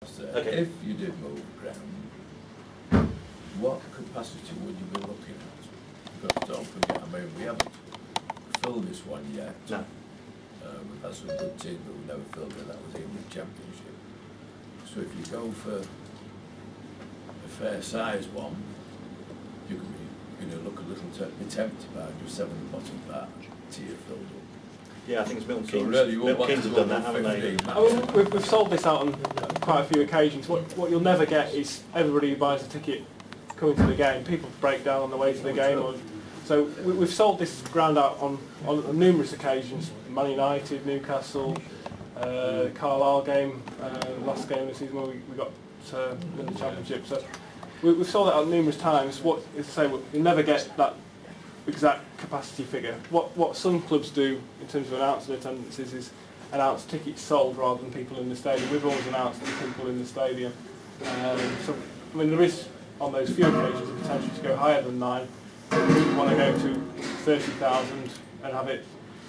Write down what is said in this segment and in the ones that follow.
Okay. If you did move ground, what capacity would you be looking at? Because don't forget, I mean, we haven't filled this one yet. No. We've had some good teams, but we never filled it. That was the English Championship. So if you go for a fair size one, you can be, look a little be tempted by just having the bottom part tier filled up. Yeah, I think it's Milton So Keynes. really, you Milton want Keynes to have go done that, haven't they? 15 Oh, we've sold this out on quite a few occasions. What you'll never get is everybody who buys a ticket coming to the game. People break down on the way to the game. So we've sold this ground out on numerous occasions. Man United, Newcastle, Carlisle game, last game of the season when we got in the Championship. So we've sold it out numerous times. What is to say, you'll never get that exact capacity figure. What some clubs do in terms of announcing attendances is announce tickets sold rather than people in the stadium. We've always announced the people in the stadium. So I mean, there is on those few occasions a potential to go higher than 9. People want to go to 30,000 and have it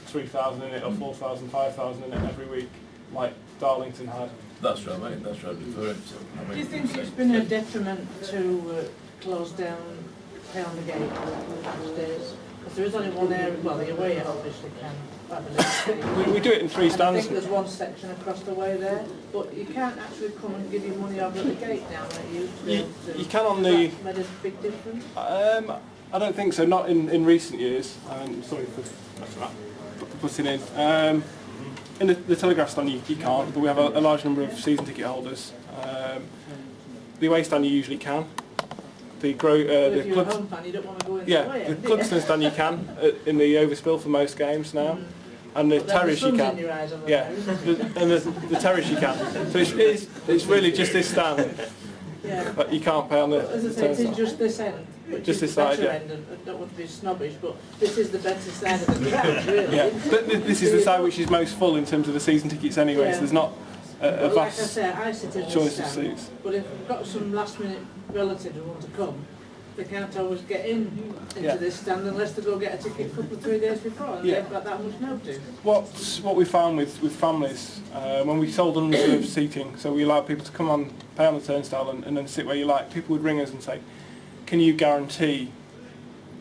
3,000 in it or 4,000, 5,000 in it every week, like Darlington had. That's right, mate. That's right. Referring to. I mean, Do you think it's been a detriment to close down Pound the Gate upstairs? Because there is only one area, well, the away end obviously can. We do it in 3 and stands. I think there's one section across the way there, but you can't actually come and give you money over at the gate now that you used to. You can on Has the. that made a big difference? I don't think so. Not in recent years. Sorry for putting in. In the Telegraph stand you can't, but we have a large number of season ticket holders. The away stand you usually can. The If you're a club, home fan, you don't want to go in the yeah, away the end, do Clubston you? stand you can in the overspill for most games now, and the But then terrace the you sun's can. in your eyes over Yeah, there. and the terrace you can. So it's really just this stand, Yeah. but you can't pay on the As I say, it is turnstile. just this end, which Just is this the better side, yeah. end, and I don't want to be snobbish, but this is the better side of the ground, really. Yeah, but this is the side which is most full in terms of the season tickets anyway. Yeah. So there's not a But like I vast say, I sit in choice this of stand, seats. but if we've got some last minute relatives who want to come, they can't always get into Yeah. this stand unless they go get a ticket a couple of 3 days before, and Yeah. they've got that much notice. What we found with families when we sold unreserved seating, so we allowed people to come on, pay on the turnstile, and then sit where you like. People would ring us and say, "Can you guarantee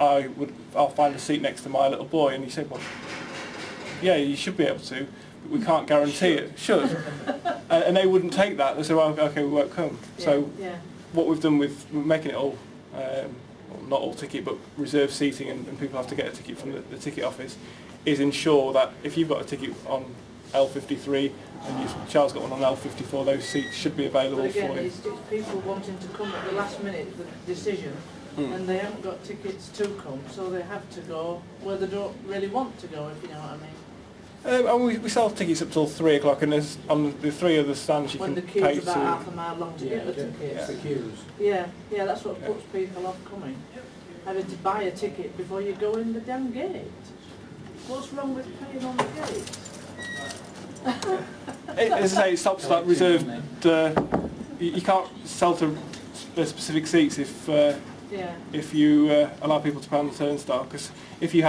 I'll find a seat next to my little boy?" And you said, "Well, yeah, you should be able to, but we can't guarantee it." Should, and they wouldn't take that. They said, "Well, okay, we won't come." So Yeah. what we've done with making it all, well, not all ticket, but reserved seating, and people have to get a ticket from the ticket office, is ensure that if you've got a ticket on L53 and your child's got one on L54, those seats should be available But again, for you. it's people wanting to come at the last minute, the decision, and they haven't got tickets to come, so they have to go where they don't really want to go, if you know what I mean. And we sell tickets up till 3 o'clock, and there's on the 3 other stands you When the can queue's pay about to. half a mile long to get the tickets. the queues. Yeah, that's what puts people off coming. Having to buy a ticket before you go in the damn gate. What's wrong with paying on the gate? As I say, it stops that reserved. You can't sell to specific seats Yeah. if you allow people to pay on the turnstile. Because if you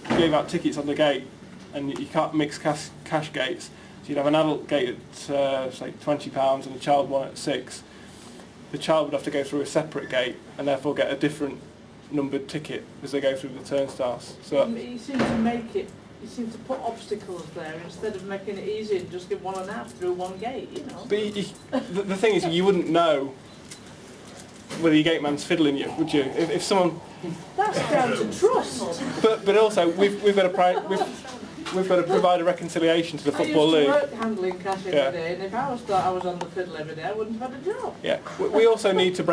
gave out tickets on the gate, and you can't mix cash gates, so you'd have an adult gate at say £20 and a child one at £6. The child would have to go through a separate gate and therefore get a different numbered ticket as they go through the turnstiles. So You seem to make it, you seem to put obstacles there instead of making it easy and just give 1.5 through one gate, you know. but the thing is, you wouldn't know whether your gate man's fiddling you, would you? If someone. That's down to trust. But also we've got to provide a reconciliation to the Football I League. used to work handling cash every Yeah. day, and if I thought I was on the fiddle every day, I wouldn't have had a job. Yeah, we also need to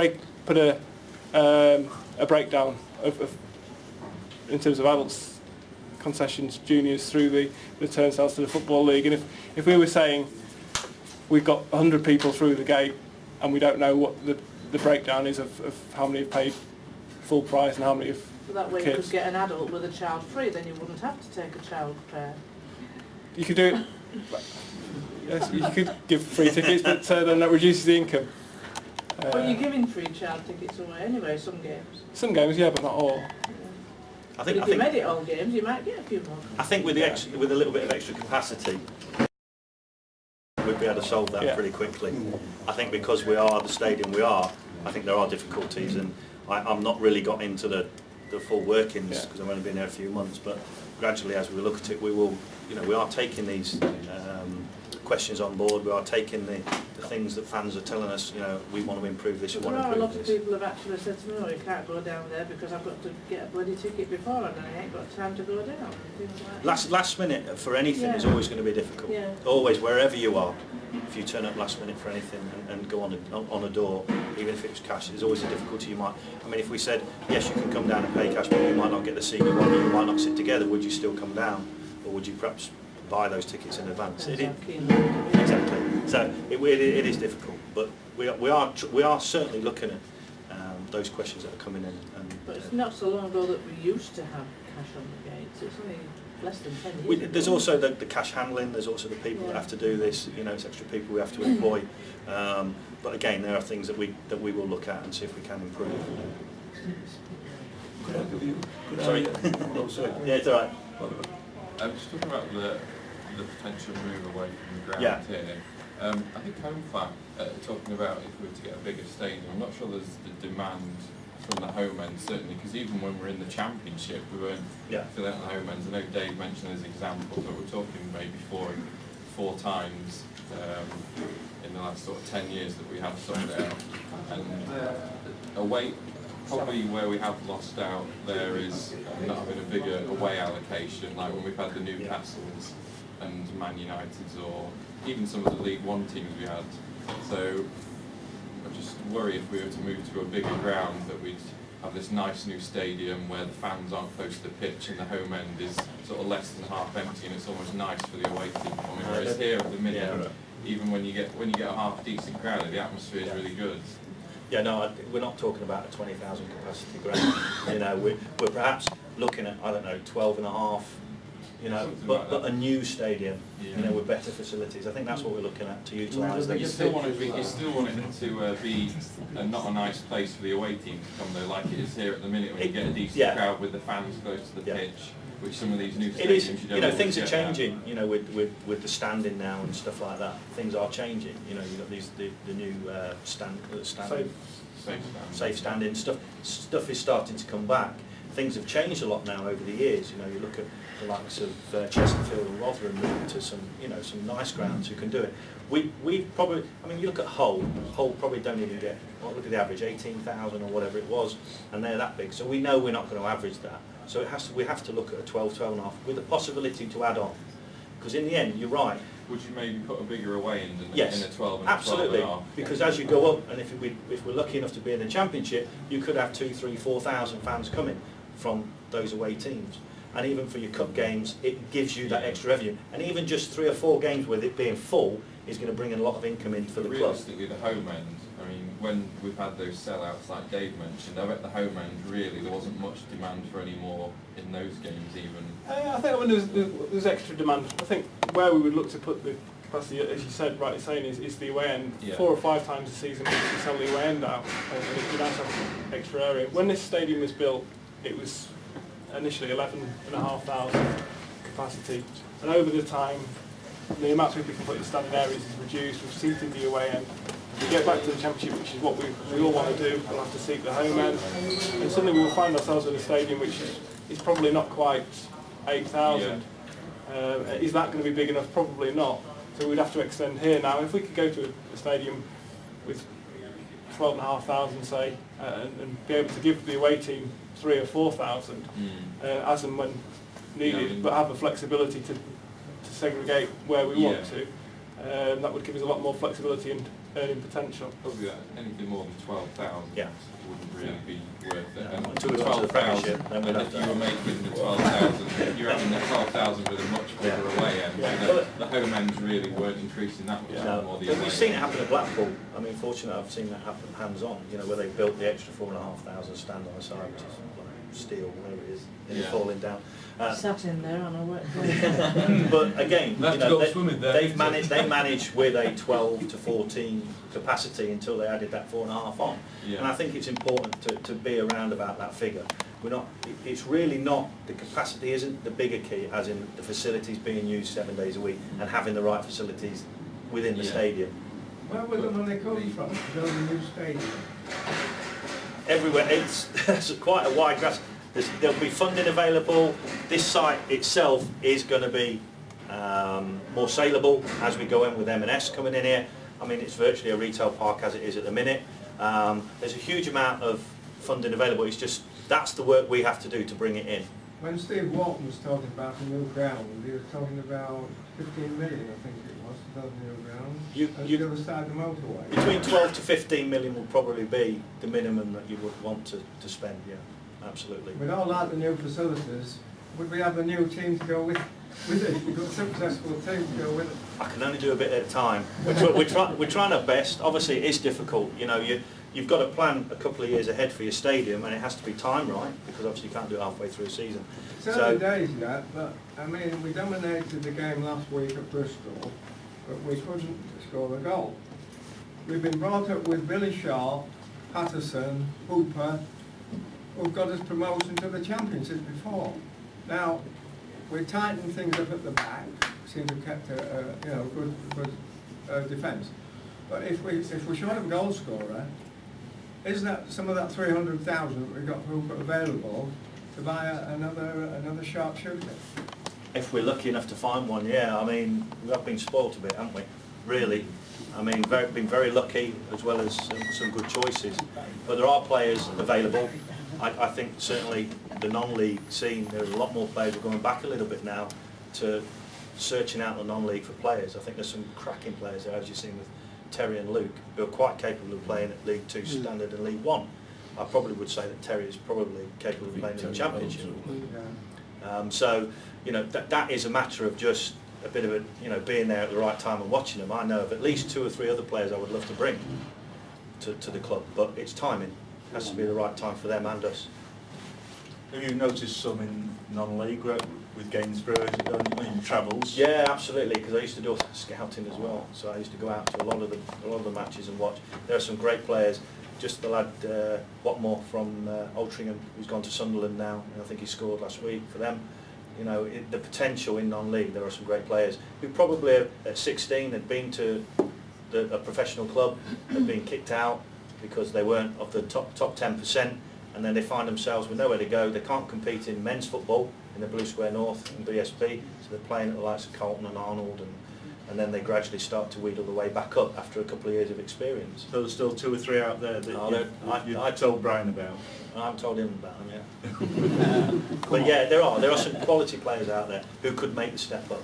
put a breakdown of in terms of adults, concessions, juniors through the turnstiles to the Football League. And if we were saying we've got 100 people through the gate and we don't know what the breakdown is of how many have paid full price and how many have So that way you kids. could get an adult with a child free, then you wouldn't have to take a child pair. You could do it. Yes, you could give free tickets, but then that reduces the income. But you're giving free child tickets away anyway, some games. Some games, yeah, but not all. I But think if you made it all games, you might get a few more. with a little bit of extra capacity, we'd be able to solve that Yeah. pretty quickly. I think because we are the stadium we are, I think there are difficulties, and I'm not really got into the full workings because I've only been there a few months, but gradually as we look at it, we will, we are taking these questions on board. We are taking the things that fans are telling us, we want to improve this, we But want there to are a lot improve of this. people have actually said to me, "Oh, you can't go down there because I've got to get a bloody ticket before and I ain't got time to go down," and things like that. Last minute for anything is always going to be difficult. Yeah. Always, wherever you are, if you turn up last minute for anything and go on a door, even if it was cash, there's always a difficulty. If we said, yes, you can come down and pay cash, but you might not get the seat you want, you might not sit together, would you still come down? Or would you perhaps buy those tickets in advance? Exactly. So it is difficult, but we are certainly looking at those questions that are coming in. But it's not so long ago that we used to have cash on the gates. It's only less than 10 years ago. There's also the cash handling. There's also the people that have to do this. It's extra people we have to employ. But again, there are things that we will look at and see if we can improve. Sorry. Oh, sorry. Yeah, it's all right. I was talking about the potential move away from the ground here. I think HomeFan talking about if we were to get a bigger stadium, I'm not sure there's the demand from the home end, certainly, because even when we're in the Championship, we weren't filling out the home ends. I know Dave mentioned as examples, but we're talking maybe four times in the last sort of 10 years that we have sold out. And away, probably where we have lost out there is not having a bigger away allocation, like when we've had the Newcastles and Man Uniteds, or even some of the League One teams we had. So I just worry if we were to move to a bigger ground that we'd have this nice new stadium where the fans aren't close to the pitch and the home end is sort of less than half empty, and it's almost nice for the away team coming. Whereas here at the minute, even when you get a half decent crowd, the atmosphere is really good. Yeah, no, we're not talking about a 20,000 capacity ground. We're perhaps looking at 12 and a half. But a new stadium, with better facilities. I think that's what we're looking at to utilise. You still want it to be not a nice place for the away team to come though, like it is here at the minute when you get a decent crowd with the fans close to the pitch, which some of these new stadiums you don't. Things are changing. With the standing now and stuff like that, things are changing. You've got the new safe standing stuff. Stuff is starting to come back. Things have changed a lot now over the years. You look at the likes of Chesterfield and Rotherham moving to some nice grounds who can do it. We probably, you look at Hull probably don't even get, look at the average, 18,000 or whatever it was, and they're that big. So we know we're not going to average that. So we have to look at a 12 and a half with the possibility to add on. Because in the end, you're right. Would you maybe put a bigger away end in a 12 and absolutely. 12 and a half? Because as you go up, and if we're lucky enough to be in the Championship, you could have 2,000, 3,000, 4,000 fans coming from those away teams. And even for your cup games, it gives you that extra revenue. And even just 3 or 4 games with it being full is going to bring in a lot of income in for the club. Realistically, the home end, when we've had those sellouts like Dave mentioned, I bet the home end really there wasn't much demand for any more in those games even. I think there's extra demand. I think where we would look to put the capacity, as you said, rightly saying, is the away end. 4 or 5 times a season we sell the away end out, and it'd be nice to have extra area. When this stadium was built, it was initially 11,500 capacity, and over the time the amount of people we can put in standing areas is reduced. We've seated the away end. If we get back to the Championship, which is what we all want to do, we'll have to seat the home end, and suddenly we'll find ourselves in a stadium which is probably not quite 8,000. Is that going to be big enough? Probably not. So we'd have to extend here. Now, if we could go to a stadium with 12,500, say, and be able to give the away team 3,000 or 4,000 as and when needed, but have the flexibility to segregate where we want to, that would give us a lot more flexibility and earning potential. Probably anything more than 12,000 wouldn't really be worth it. And Until we got to the Premiership, then we'd have if you were making the 12,000, you're having the 12,000 with a much bigger away end. The home ends really weren't increasing that much more. We've seen it happen at Blackpool. Fortunately, I've seen that happen hands-on. Where they built the extra 4,500 stand on the side, which is steel, whatever it is, and you're falling down. Sat in there on a wet day. But again, they managed with a 12 to 14 capacity until they added that 4.5 on. And I think it's important to be around about that figure. It's really not, the capacity isn't the bigger key, as in the facilities being used 7 days a week and having the right facilities within the Yeah. stadium. Where will the money come from to build a new stadium? Everywhere, it's quite a wide grasp. There'll be funding available. This site itself is going to be more saleable as we go in with M&S coming in here. I mean, it's virtually a retail park as it is at the minute. There's a huge amount of funding available. It's just, that's the work we have to do to bring it in. When Steve Walton was talking about a new ground, he was talking about 15 million, I think it was, to build a new ground. And the other side of the motorway. Between 12 to 15 million will probably be the minimum that you would want to spend, yeah, absolutely. With all that, the new facilities, would we have a new team to go with it? We've got a successful team to go with it. I can only do a bit at a time. We're trying our best. Obviously, it is difficult. You know, you've got to plan a couple of years ahead for your stadium, and it has to be time right, because obviously you can't do it halfway through a season. It's early days yet, but I mean, we dominated the game last week at Bristol, but we couldn't score a goal. We've been brought up with Billy Shaw, Patterson, Hooper, who've got us promotion to the Championship before. Now, we tightened things up at the back, seem to have kept a good defence. But if we're short of a goal scorer, isn't that some of that 300,000 that we've got available to buy another sharp shooter? If we're lucky enough to find one, yeah. I mean, we have been spoilt a bit, haven't we? Really. I mean, been very lucky, as well as some good choices. But there are players available. I think certainly the non-league scene, there's a lot more players. We're going back a little bit now to searching out the non-league for players. I think there's some cracking players there, as you've seen with Terry and Luke, who are quite capable of playing at League 2 standard and League 1. I probably would say that Terry is probably capable of playing in the Championship. So, you know, that is a matter of just a bit of a, you know, being there at the right time and watching them. I know of at least 2 or 3 other players I would love to bring to the club, but it's timing. It has to be the right time for them and us. Have you noticed some in non-league with Gainsborough as you've done in travels? Yeah, absolutely, because I used to do scouting as well, so I used to go out to a lot of the matches and watch. There are some great players. Just the lad Watmore from Altrincham, who's gone to Sunderland now, and I think he scored last week for them. You know, the potential in non-league, there are some great players who probably at 16 had been to a professional club, had been kicked out because they weren't of the top 10%, and then they find themselves with nowhere to go. They can't compete in men's football in the Blue Square North and BSP, so they're playing at the likes of Colton and Arnold, and then they gradually start to wheedle the way back up after a couple of years of experience. So there's still 2 or 3 out there that I told Brian about. I haven't told him about them yet. But yeah, there are some quality players out there who could make the step up.